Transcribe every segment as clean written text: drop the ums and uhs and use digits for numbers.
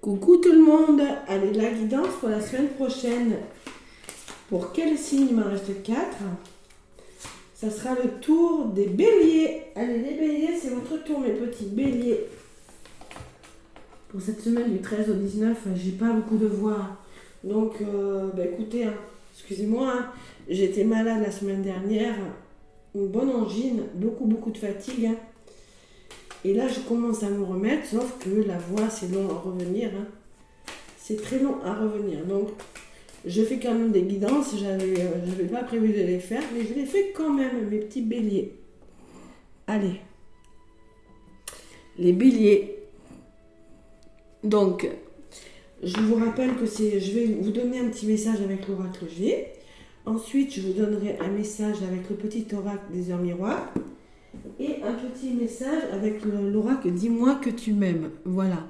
Coucou tout le monde, allez la guidance pour la semaine prochaine. Pour quel signe il m'en reste 4? Ça sera le tour des béliers. Allez les béliers, c'est votre tour mes petits béliers. Pour cette semaine du 13 au 19, j'ai pas beaucoup de voix. Donc écoutez, excusez-moi, j'étais malade la semaine dernière. Une bonne angine, beaucoup de fatigue. Et là, je commence à me remettre, sauf que la voix, c'est long à revenir. C'est très long à revenir. Donc, je fais quand même des guidances. Je n'avais pas prévu de les faire, mais je les fais quand même, mes petits béliers. Allez. Les béliers. Donc, je vous rappelle que je vais vous donner un petit message avec l'oracle G. Ensuite, je vous donnerai un message avec le petit oracle des heures miroirs. Et un petit message avec l'oracle « Dis-moi que tu m'aimes ». Voilà.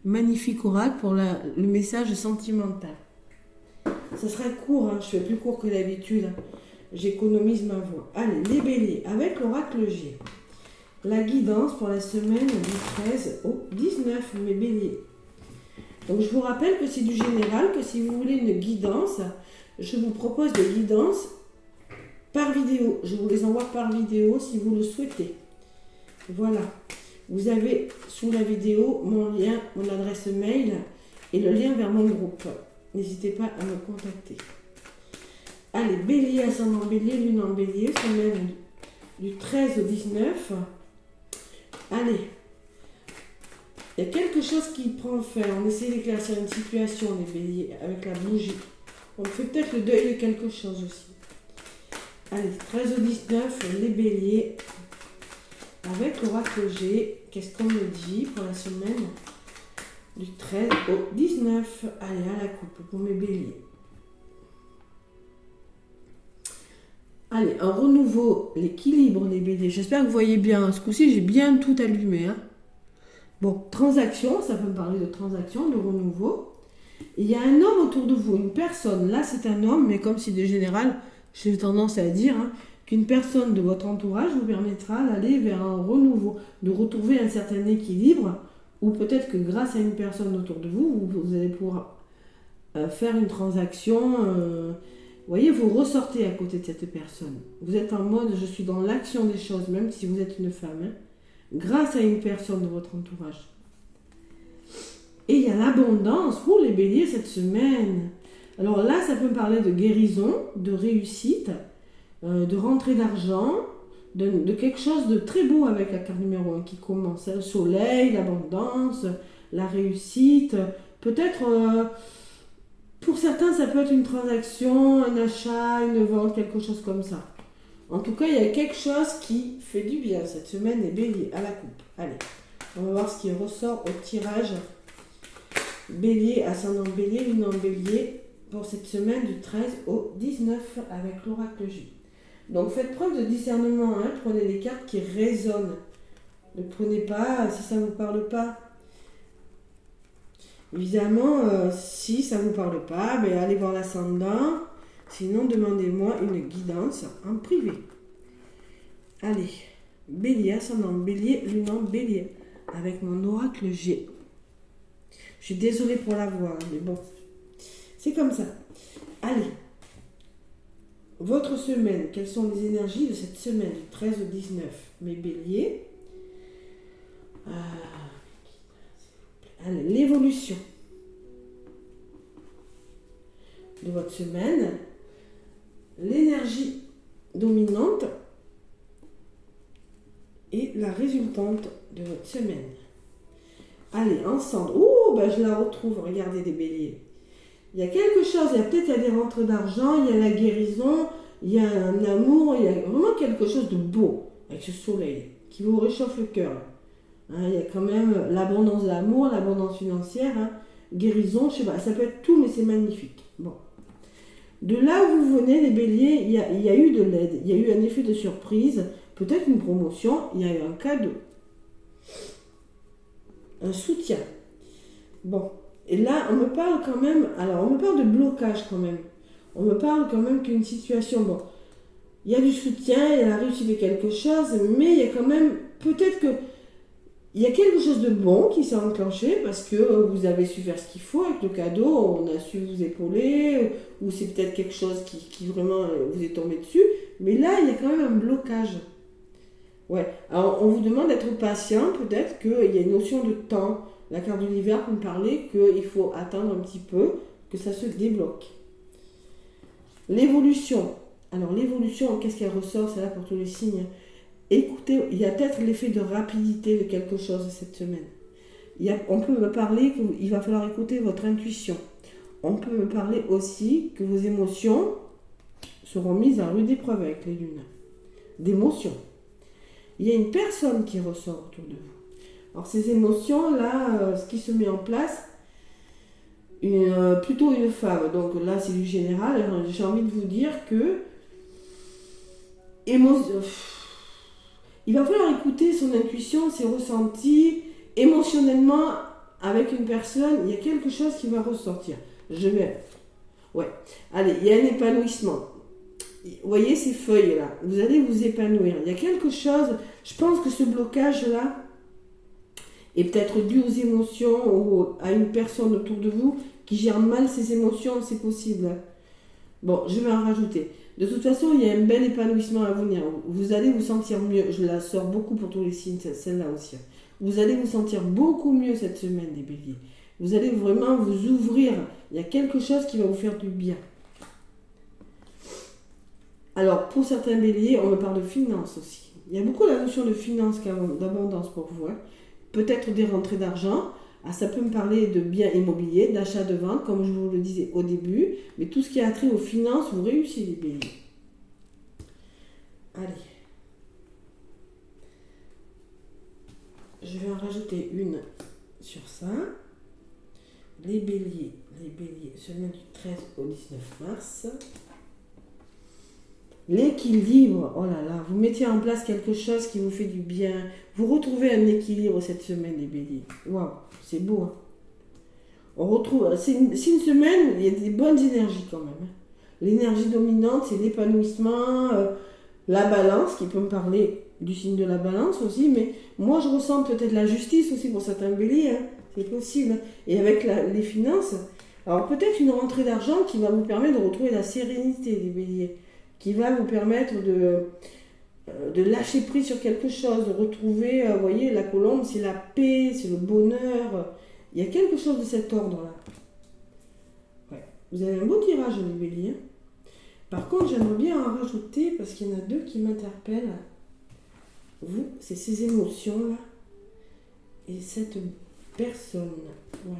Magnifique oracle pour le message sentimental. Ça sera court, je fais plus court que d'habitude. J'économise ma voix. Allez, les béliers, avec l'oracle G. La guidance pour la semaine du 13 au 19, mes béliers. Donc je vous rappelle que c'est du général, que si vous voulez une guidance, je vous propose des guidances par vidéo. Je vous les envoie par vidéo si vous le souhaitez. Voilà. Vous avez sous la vidéo mon lien, mon adresse mail et le lien vers mon groupe. N'hésitez pas à me contacter. Allez, bélier, ascendant bélier, lune en bélier, semaine du 13 au 19. Allez. Il y a quelque chose qui prend fin. On essaie d'éclaircir une situation, les béliers, avec la bougie. On fait peut-être le deuil de quelque chose aussi. Allez, 13 au 19, les béliers, avec l'oracle G, qu'est-ce qu'on me dit pour la semaine du 13 au 19? Allez, à la coupe pour mes béliers. Allez, un renouveau, l'équilibre des béliers. J'espère que vous voyez bien. Ce coup-ci, j'ai bien tout allumé. Bon, transaction, ça peut me parler de transaction, de renouveau. Il y a un homme autour de vous, une personne. Là, c'est un homme, mais comme si de général... J'ai tendance à dire qu'une personne de votre entourage vous permettra d'aller vers un renouveau, de retrouver un certain équilibre, ou peut-être que grâce à une personne autour de vous, vous allez pouvoir faire une transaction. Vous voyez, vous ressortez à côté de cette personne. Vous êtes en mode, je suis dans l'action des choses, même si vous êtes une femme, grâce à une personne de votre entourage. Et il y a l'abondance pour les béliers cette semaine. Alors là, ça peut me parler de guérison, de réussite, de rentrée d'argent, de quelque chose de très beau avec la carte numéro 1 qui commence. Le soleil, l'abondance, la réussite. Peut-être, pour certains, ça peut être une transaction, un achat, une vente, quelque chose comme ça. En tout cas, il y a quelque chose qui fait du bien cette semaine, les béliers, à la coupe. Allez, on va voir ce qui ressort au tirage. Bélier, ascendant bélier, lune en bélier. Pour cette semaine du 13 au 19 avec l'oracle J. Donc faites preuve de discernement, prenez les cartes qui résonnent. Ne prenez pas si ça ne vous parle pas. Évidemment, si ça ne vous parle pas, allez voir l'ascendant. Sinon, demandez-moi une guidance en privé. Allez, bélier, ascendant bélier, lune en bélier avec mon oracle G. Je suis désolée pour la voix, mais bon. C'est comme ça. Allez. Votre semaine, quelles sont les énergies de cette semaine du 13 au 19? Mes béliers. Allez, l'évolution de votre semaine. L'énergie dominante et la résultante de votre semaine. Allez, ensemble. Je la retrouve. Regardez les béliers. Il y a quelque chose, il y a des rentrées d'argent, il y a la guérison, il y a un amour, il y a vraiment quelque chose de beau avec ce soleil qui vous réchauffe le cœur. Il y a quand même l'abondance d'amour, l'abondance financière, guérison, je sais pas, ça peut être tout, mais c'est magnifique. Bon. De là où vous venez, les béliers, il y a eu de l'aide, il y a eu un effet de surprise, peut-être une promotion, il y a eu un cadeau, un soutien. Bon. Et là, on me parle quand même, on me parle de blocage quand même. On me parle quand même qu'une situation, il y a du soutien, il y a la réussite de quelque chose, mais il y a quand même, peut-être que Il y a quelque chose de bon qui s'est enclenché parce que vous avez su faire ce qu'il faut avec le cadeau, on a su vous épauler, ou c'est peut-être quelque chose qui vraiment vous est tombé dessus. Mais là, il y a quand même un blocage. Ouais. Alors, on vous demande d'être patient, peut-être qu'il y a une notion de temps. La carte de l'hiver peut me parler qu'il faut attendre un petit peu, que ça se débloque. L'évolution. Alors, l'évolution, qu'est-ce qu'elle ressort? C'est là pour tous les signes. Écoutez, il y a peut-être l'effet de rapidité de quelque chose cette semaine. On peut me parler qu'il va falloir écouter votre intuition. On peut me parler aussi que vos émotions seront mises à rude épreuve avec les lunes. D'émotions. Il y a une personne qui ressort autour de vous. Alors ces émotions-là, ce qui se met en place, plutôt une femme. Donc là, c'est du général. J'ai envie de vous dire que il va falloir écouter son intuition, ses ressentis, émotionnellement, avec une personne, il y a quelque chose qui va ressortir. Ouais. Allez, il y a un épanouissement. Vous voyez ces feuilles-là, vous allez vous épanouir. Il y a quelque chose, je pense que ce blocage-là est peut-être dû aux émotions ou à une personne autour de vous qui gère mal ses émotions, c'est possible. Bon, je vais en rajouter. De toute façon, il y a un bel épanouissement à venir. Vous allez vous sentir mieux. Je la sors beaucoup pour tous les signes, celle-là aussi. Vous allez vous sentir beaucoup mieux cette semaine, les béliers. Vous allez vraiment vous ouvrir. Il y a quelque chose qui va vous faire du bien. Alors, pour certains béliers, on me parle de finances aussi. Il y a beaucoup la notion de finance, d'abondance pour vous. Peut-être des rentrées d'argent. Ah, ça peut me parler de biens immobiliers, d'achat, de vente, comme je vous le disais au début. Mais tout ce qui a trait aux finances, vous réussissez, les béliers. Allez. Je vais en rajouter une sur ça. Les béliers, semaine du 13 au 19 mars. L'équilibre, oh là là, vous mettez en place quelque chose qui vous fait du bien. Vous retrouvez un équilibre cette semaine, les béliers. Waouh, c'est beau. Hein. On retrouve, c'est une semaine, il y a des bonnes énergies quand même. Hein. L'énergie dominante, c'est l'épanouissement, la balance, qui peut me parler du signe de la balance aussi, mais moi je ressens peut-être la justice aussi pour certains béliers, hein. C'est possible. Et avec les finances, alors peut-être une rentrée d'argent qui va vous permettre de retrouver la sérénité des béliers, qui va vous permettre de lâcher prise sur quelque chose, de retrouver, vous voyez, la colombe, c'est la paix, c'est le bonheur. Il y a quelque chose de cet ordre-là. Ouais. Vous avez un beau tirage, les béliers. Par contre, j'aimerais bien en rajouter, parce qu'il y en a deux qui m'interpellent. Vous, c'est ces émotions-là, et cette personne. Voilà.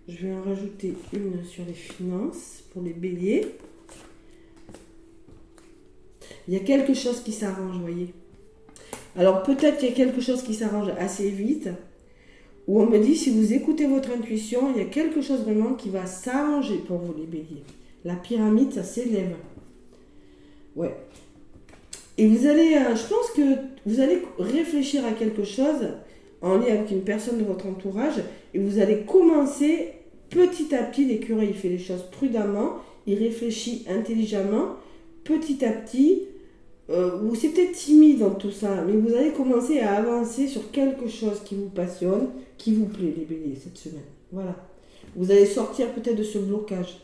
Je vais en rajouter une sur les finances, pour les béliers. Il y a quelque chose qui s'arrange, vous voyez. Alors peut-être qu'il y a quelque chose qui s'arrange assez vite, où on me dit, si vous écoutez votre intuition, il y a quelque chose vraiment qui va s'arranger pour vous, les béliers. La pyramide, ça s'élève. Ouais. Et vous allez, je pense que vous allez réfléchir à quelque chose en lien avec une personne de votre entourage, et vous allez commencer petit à petit. L'écureuil, il fait les choses prudemment, il réfléchit intelligemment, petit à petit. Ou c'est peut-être timide dans tout ça, mais vous allez commencer à avancer sur quelque chose qui vous passionne, qui vous plaît, les béliers, cette semaine. Voilà. Vous allez sortir peut-être de ce blocage.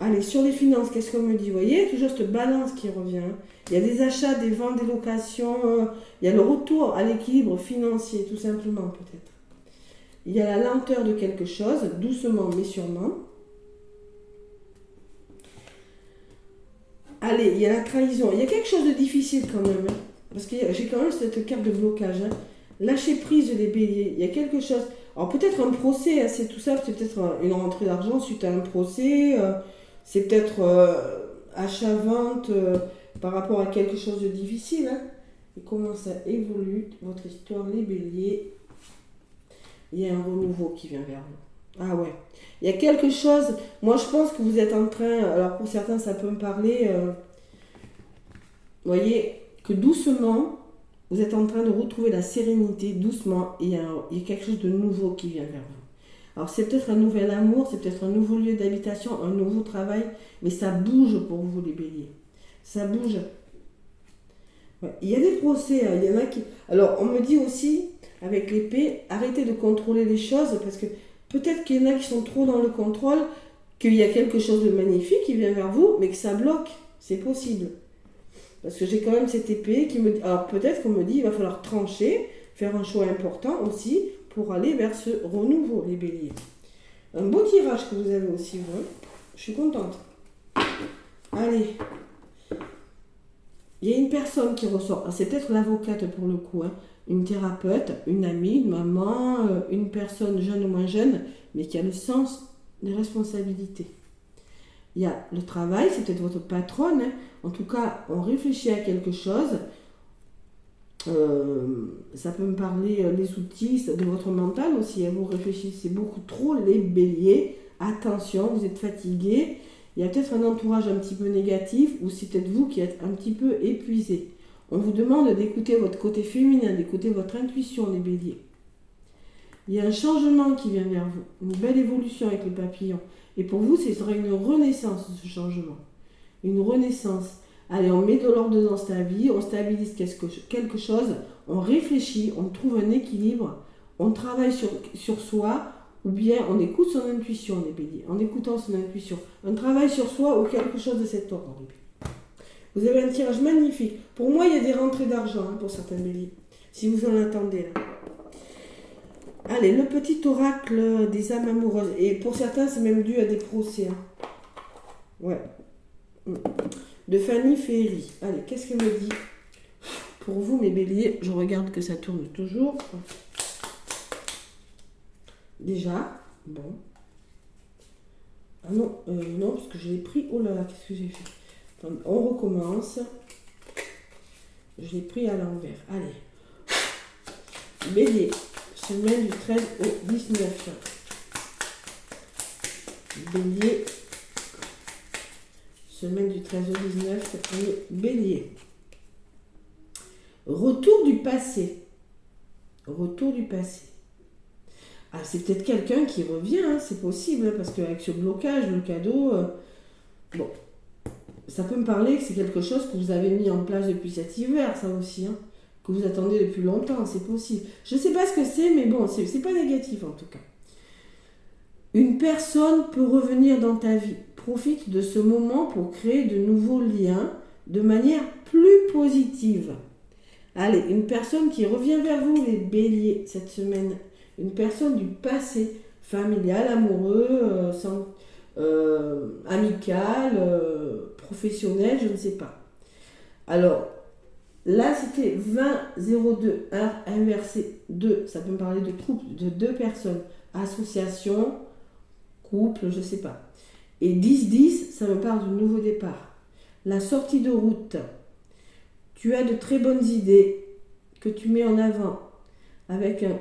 Allez, sur les finances, qu'est-ce qu'on me dit? Vous voyez, toujours cette balance qui revient. Il y a des achats, des ventes, des locations. Il y a le retour à l'équilibre financier, tout simplement, peut-être. Il y a la lenteur de quelque chose, doucement mais sûrement. Allez, il y a la trahison. Il y a quelque chose de difficile quand même. Hein, parce que j'ai quand même cette carte de blocage. Hein. Lâcher prise des béliers. Il y a quelque chose. Alors peut-être un procès, hein, c'est tout ça. C'est peut-être une rentrée d'argent suite à un procès. C'est peut-être achat-vente par rapport à quelque chose de difficile. Hein. Et comment ça évolue, votre histoire, les béliers. Il y a un renouveau qui vient vers vous. Ah ouais. Il y a quelque chose, moi je pense que vous êtes en train, alors pour certains ça peut me parler, vous voyez, que doucement, vous êtes en train de retrouver la sérénité, doucement, et il y a quelque chose de nouveau qui vient vers vous. Alors c'est peut-être un nouvel amour, c'est peut-être un nouveau lieu d'habitation, un nouveau travail, mais ça bouge pour vous les béliers. Ça bouge. Ouais. Il y a des procès, hein, il y en a qui... Alors, on me dit aussi, avec l'épée, arrêtez de contrôler les choses, parce que peut-être qu'il y en a qui sont trop dans le contrôle, qu'il y a quelque chose de magnifique qui vient vers vous, mais que ça bloque. C'est possible. Parce que j'ai quand même cette épée qui me dit... Alors, peut-être qu'on me dit, il va falloir trancher, faire un choix important aussi, pour aller vers ce renouveau, les béliers. Un beau tirage que vous avez aussi, vous. Je suis contente. Allez. Il y a une personne qui ressort. C'est peut-être l'avocate pour le coup. Hein. Une thérapeute, une amie, une maman, une personne jeune ou moins jeune, mais qui a le sens des responsabilités. Il y a le travail, c'est peut-être votre patronne. Hein. En tout cas, on réfléchit à quelque chose. Ça peut me parler les outils de votre mental aussi. Hein. Vous réfléchissez beaucoup trop, les béliers. Attention, vous êtes fatigué. Il y a peut-être un entourage un petit peu négatif ou c'est peut-être vous qui êtes un petit peu épuisé. On vous demande d'écouter votre côté féminin, d'écouter votre intuition, les béliers. Il y a un changement qui vient vers vous, une belle évolution avec le papillon. Et pour vous, ce sera une renaissance, ce changement. Une renaissance. Allez, on met de l'ordre dans sa vie, on stabilise quelque chose, on réfléchit, on trouve un équilibre, on travaille sur soi, ou bien on écoute son intuition, les béliers, en écoutant son intuition. Un travail sur soi ou quelque chose de cet ordre, les béliers. Vous avez un tirage magnifique. Pour moi, il y a des rentrées d'argent pour certains béliers, si vous en attendez là. Allez, le petit oracle des âmes amoureuses. Et pour certains, c'est même dû à des procès. Hein. Ouais. De Fanny Ferry. Allez, qu'est-ce qu'elle me dit? Pour vous, mes béliers, je regarde que ça tourne toujours. Déjà, bon. Ah non, non, parce que je l'ai pris. Oh là là, qu'est-ce que j'ai fait? Attends, on recommence. Je l'ai pris à l'envers. Allez. Bélier, semaine du 13 au 19. Bélier, semaine du 13 au 19. Allez, bélier. Retour du passé. Retour du passé. Ah, c'est peut-être quelqu'un qui revient, hein, c'est possible, hein, parce qu'avec ce blocage, le cadeau, bon, ça peut me parler que c'est quelque chose que vous avez mis en place depuis cet hiver, ça aussi, hein, que vous attendez depuis longtemps, c'est possible. Je ne sais pas ce que c'est, mais bon, c'est pas négatif en tout cas. Une personne peut revenir dans ta vie. Profite de ce moment pour créer de nouveaux liens de manière plus positive. Allez, une personne qui revient vers vous, les béliers, cette semaine. Une personne du passé, familial, amoureux, amical, professionnel, je ne sais pas. Alors, là, c'était 20-02, inversé 2. Ça peut me parler de couple, de deux personnes. Association, couple, je ne sais pas. Et 10-10, ça me parle du nouveau départ. La sortie de route. Tu as de très bonnes idées que tu mets en avant avec un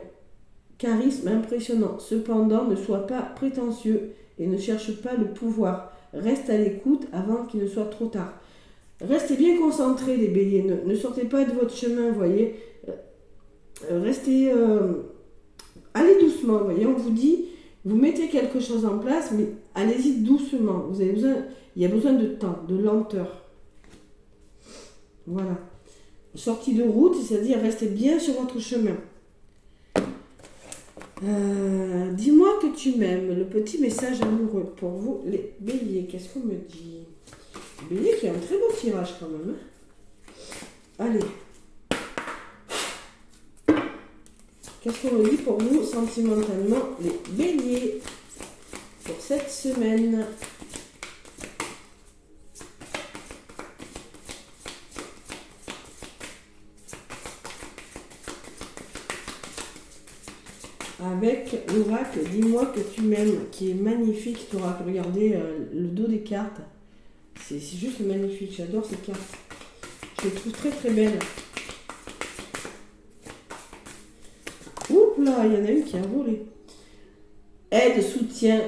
charisme impressionnant. Cependant, ne sois pas prétentieux et ne cherche pas le pouvoir. Reste à l'écoute avant qu'il ne soit trop tard. Restez bien concentrés, les béliers. Ne sortez pas de votre chemin, voyez. Restez... allez doucement, voyez. On vous dit, vous mettez quelque chose en place, mais allez-y doucement. Il y a besoin de temps, de lenteur. Voilà. Sortie de route, c'est-à-dire restez bien sur votre chemin. Dis-moi que tu m'aimes. Le petit message amoureux pour vous, les béliers. Qu'est-ce qu'on me dit? Bélier qui a un très beau tirage quand même. Hein. Allez. Qu'est-ce qu'on me dit pour vous sentimentalement, les béliers, pour cette semaine? Avec l'oracle, dis-moi que tu m'aimes, qui est magnifique, cet oracle. Regardez le dos des cartes. C'est juste magnifique, j'adore ces cartes. Je les trouve très très belles. Oups là, il y en a une qui a volé. Aide, soutien,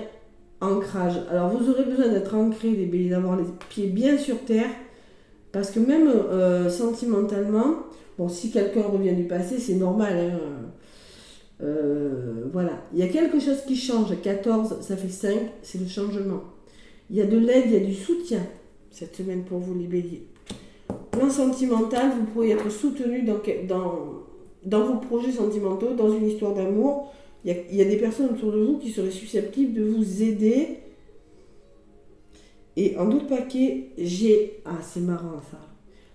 ancrage. Alors vous aurez besoin d'être ancré, les béliers, d'avoir les pieds bien sur terre. Parce que même sentimentalement, bon, si quelqu'un revient du passé, c'est normal, hein. Voilà, il y a quelque chose qui change. 14, ça fait 5, c'est le changement. Il y a de l'aide, il y a du soutien cette semaine pour vous, les béliers. plan sentimental, vous pourriez être soutenu dans vos projets sentimentaux, dans une histoire d'amour. Il y a des personnes autour de vous qui seraient susceptibles de vous aider. Et en d'autres paquets, j'ai... Ah, c'est marrant ça.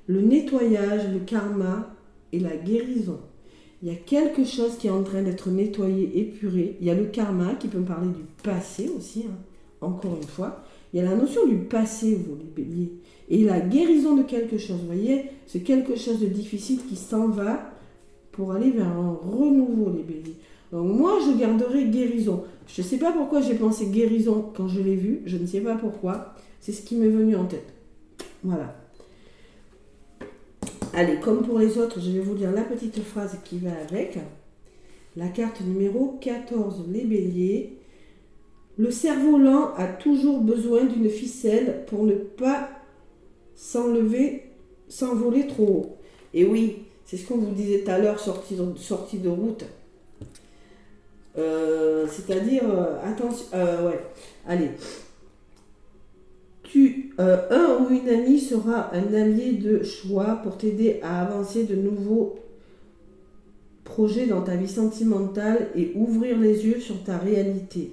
Le nettoyage, le karma et la guérison. Il y a quelque chose qui est en train d'être nettoyé, épuré. Il y a le karma qui peut me parler du passé aussi, hein, encore une fois. Il y a la notion du passé, vous les béliers. Et la guérison de quelque chose, vous voyez, c'est quelque chose de difficile qui s'en va pour aller vers un renouveau, les béliers. Donc moi, je garderai guérison. Je ne sais pas pourquoi j'ai pensé guérison quand je l'ai vu. Je ne sais pas pourquoi. C'est ce qui m'est venu en tête. Voilà. Allez, comme pour les autres, je vais vous lire la petite phrase qui va avec. La carte numéro 14, les béliers. Le cerf-volant a toujours besoin d'une ficelle pour ne pas s'envoler trop haut. Et oui, c'est ce qu'on vous disait tout à l'heure, sortie de route. C'est-à-dire, attention, ouais, allez. Un ou une amie sera un allié de choix pour t'aider à avancer de nouveaux projets dans ta vie sentimentale et ouvrir les yeux sur ta réalité.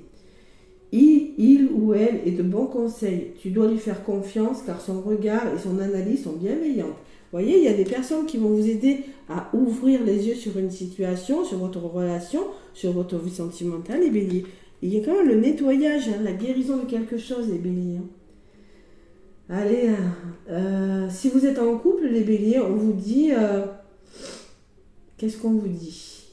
Il ou elle est de bons conseils. Tu dois lui faire confiance car son regard et son analyse sont bienveillantes. Vous voyez, il y a des personnes qui vont vous aider à ouvrir les yeux sur une situation, sur votre relation, sur votre vie sentimentale, les béliers. Il y a quand même le nettoyage, hein, la guérison de quelque chose, les béliers. Allez, si vous êtes en couple, les béliers, on vous dit... qu'est-ce qu'on vous dit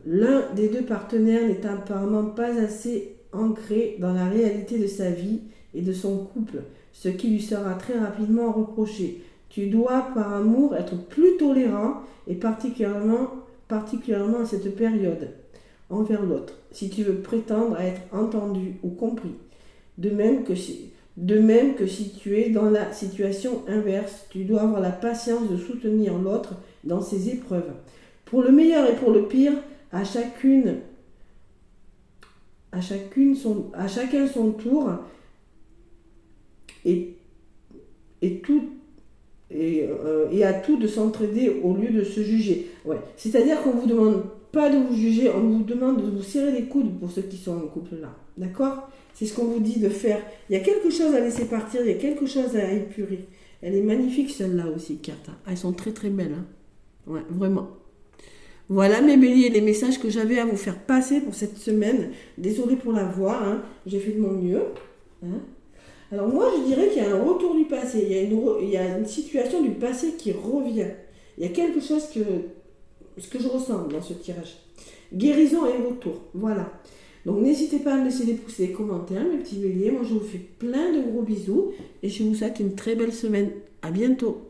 L'un des deux partenaires n'est apparemment pas assez ancré dans la réalité de sa vie et de son couple, ce qui lui sera très rapidement reproché. Tu dois, par amour, être plus tolérant et particulièrement à cette période envers l'autre, si tu veux prétendre à être entendu ou compris. De même que si tu es dans la situation inverse, tu dois avoir la patience de soutenir l'autre dans ses épreuves. Pour le meilleur et pour le pire, à chacun son tour et à tout de s'entraider au lieu de se juger. Ouais. C'est-à-dire qu'on ne vous demande pas de vous juger, on vous demande de vous serrer les coudes pour ceux qui sont en couple là. D'accord ? C'est ce qu'on vous dit de faire. Il y a quelque chose à laisser partir, il y a quelque chose à épurer. Elle est magnifique celle-là aussi, carte. Elles sont très très belles. Hein. Ouais, vraiment. Voilà mes béliers, les messages que j'avais à vous faire passer pour cette semaine. Désolée pour la voix, hein. J'ai fait de mon mieux. Hein. Alors moi je dirais qu'il y a un retour du passé. Il y a une situation du passé qui revient. Il y a quelque chose ce que je ressens dans ce tirage. Guérison et retour. Voilà. Donc n'hésitez pas à me laisser des pouces et des commentaires, mes petits béliers. Moi je vous fais plein de gros bisous et je vous souhaite une très belle semaine. À bientôt.